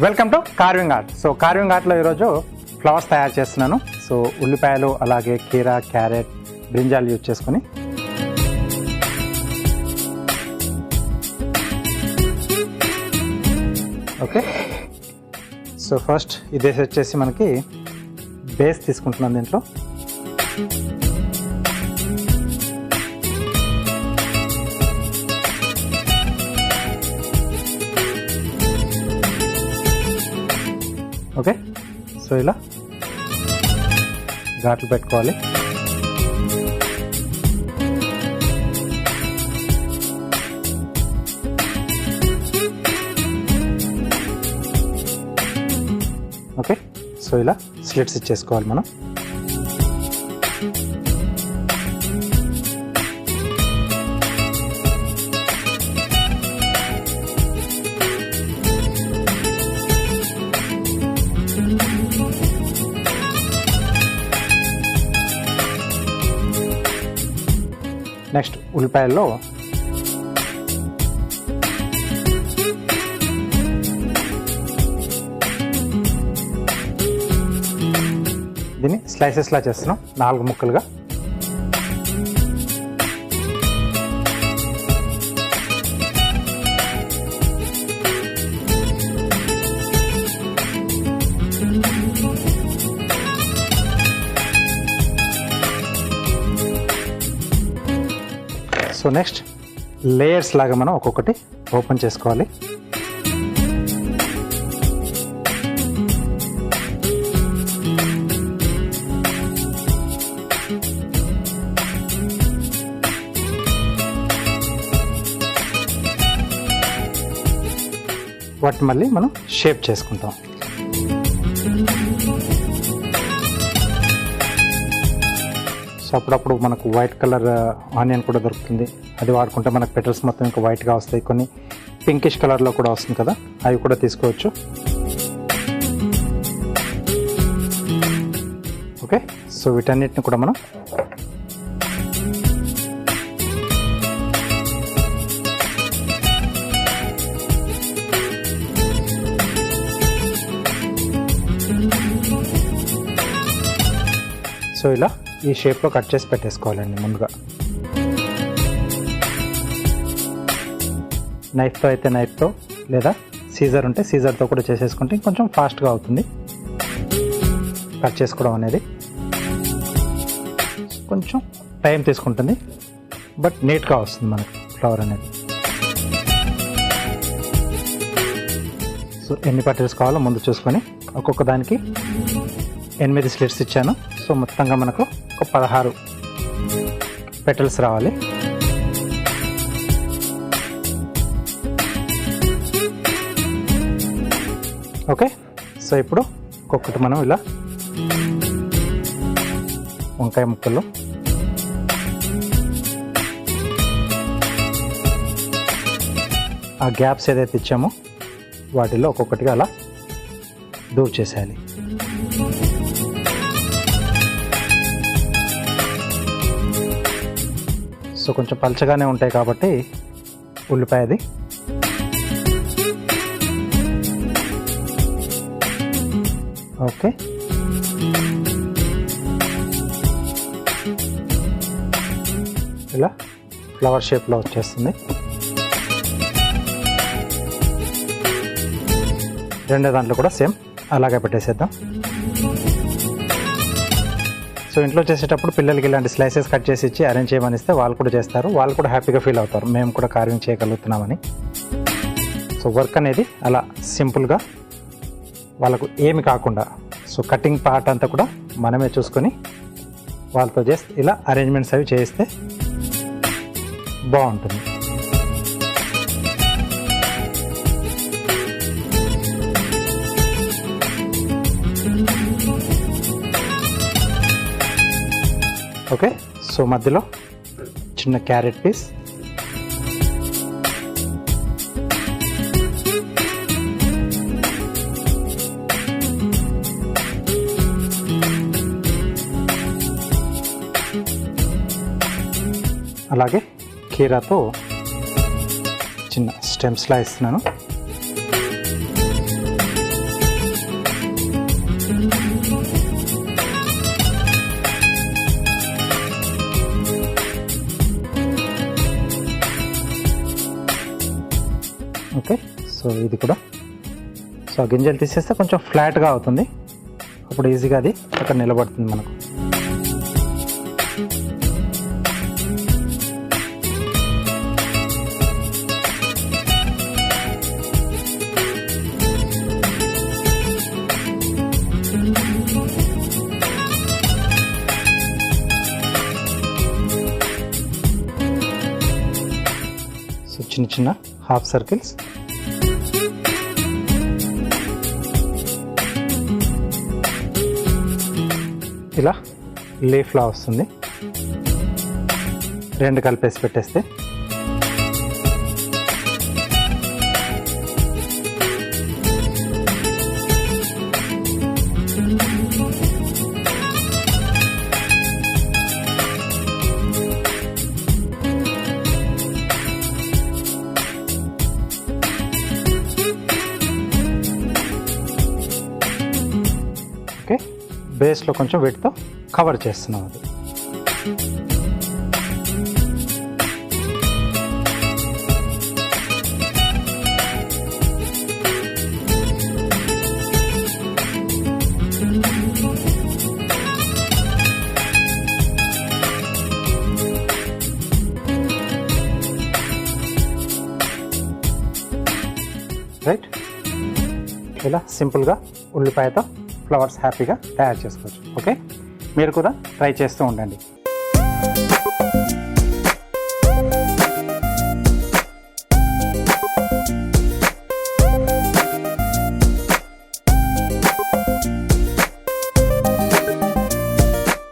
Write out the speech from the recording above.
Welcome to carving art. So carving ఆర్ట్లో ఈరోజు flowers తయారు చేస్తున్నాను. సో ఉల్లిపాయలు, అలాగే కీరా, క్యారెట్, బ్రింజాలు యూజ్ చేసుకొని ఓకే. సో ఫస్ట్ ఇదే వచ్చేసి మనకి బేస్ తీసుకుంటున్నాను. దీంట్లో ఓకే. సో ఇలా ఘాట్లు పెట్టుకోవాలి. ఓకే. సో ఇలా స్లిట్స్ ఇచ్చేసుకోవాలి మనం. నెక్స్ట్ ఉల్లిపాయల్లో దీన్ని స్లైసెస్లా చేస్తున్నాం, 4 ముక్కలుగా. సో నెక్స్ట్ లేయర్స్ లాగా మనం ఒక్కొక్కటి ఓపెన్ చేసుకోవాలి. వాటిని మళ్ళీ మనం షేప్ చేసుకుంటాం. సో అప్పుడప్పుడు మనకు వైట్ కలర్ ఆనియన్ కూడా దొరుకుతుంది. అది వాడుకుంటే మనకు పెటల్స్ మొత్తం ఇంకా వైట్గా వస్తాయి. కొన్ని పింకిష్ కలర్లో కూడా వస్తుంది కదా, అవి కూడా తీసుకోవచ్చు. ఓకే. సో వీటన్నిటిని కూడా మనం సో ఇలా ఈ షేప్లో కట్ చేసి పెట్టేసుకోవాలండి. ముందుగా నైఫ్తో అయితే నైఫ్తో, లేదా సీజర్ ఉంటే సీజర్తో కూడా చేసేసుకుంటే కొంచెం ఫాస్ట్గా అవుతుంది కట్ చేసుకోవడం అనేది. కొంచెం టైం తీసుకుంటుంది, బట్ నీట్గా వస్తుంది మనకు ఫ్లవర్ అనేది. సో ఎన్ని పట్టెల్స్ కావాలో ముందు చూసుకొని ఒక్కొక్క దానికి 8 స్లిట్స్ ఇచ్చాను. సో మొత్తంగా మనకు ఒక 16 పెటల్స్ రావాలి. ఓకే. సో ఇప్పుడు ఒక్కొక్కటి మనం ఇలా వంకాయ ముక్కలు, ఆ గ్యాప్స్ ఏదైతే ఇచ్చామో వాటిలో ఒక్కొక్కటిగా అలా దూర్ చేసేయాలి. సో కొంచెం పల్చగానే ఉంటాయి కాబట్టి ఉల్లిపాయది. ఓకే. ఇలా ఫ్లవర్ షేప్లో వచ్చేస్తుంది. రెండో దాంట్లో కూడా సేమ్ అలాగే పెట్టేసేద్దాం. సో ఇంట్లో చేసేటప్పుడు పిల్లలకి ఇలాంటి స్లైసెస్ కట్ చేసి ఇచ్చి అరేంజ్ చేయమని ఇస్తే వాళ్ళు కూడా చేస్తారు. వాళ్ళు కూడా హ్యాపీగా ఫీల్ అవుతారు, మేము కూడా కార్వింగ్ చేయగలుగుతున్నామని. సో వర్క్ అనేది అలా సింపుల్గా వాళ్ళకు ఏమి కాకుండా, సో కటింగ్ పార్ట్ అంతా కూడా మనమే చూసుకొని వాళ్ళతో చేస్తే ఇలా అరేంజ్మెంట్స్ అవి చేయిస్తే బాగుంటుంది. ఓకే. సో మధ్యలో చిన్న క్యారెట్ పీస్, అలాగే కీరాతో చిన్న స్టెమ్స్లా ఇస్తున్నాను. ఓకే, సో ఇది కూడా, సో గింజలు తీసేస్తే కొంచెం ఫ్లాట్గా అవుతుంది, అప్పుడు ఈజీగా అది అక్కడ నిలబడుతుంది మనకు. సో చిన్న చిన్న హాఫ్ సర్కిల్స్. ఇలా లీఫ్లా వస్తుంది, రెండు కలిపేసి పెట్టేస్తే. ఓకే, బేస్లో కొంచెం వీటితో కవర్ చేస్తున్నాం అది. రైట్, ఇలా సింపుల్గా ఉల్లిపాయతో ఫ్లవర్స్ హ్యాపీగా తయారు చేసుకోవచ్చు. ఓకే, మీరు కూడా ట్రై చేస్తూ ఉండండి.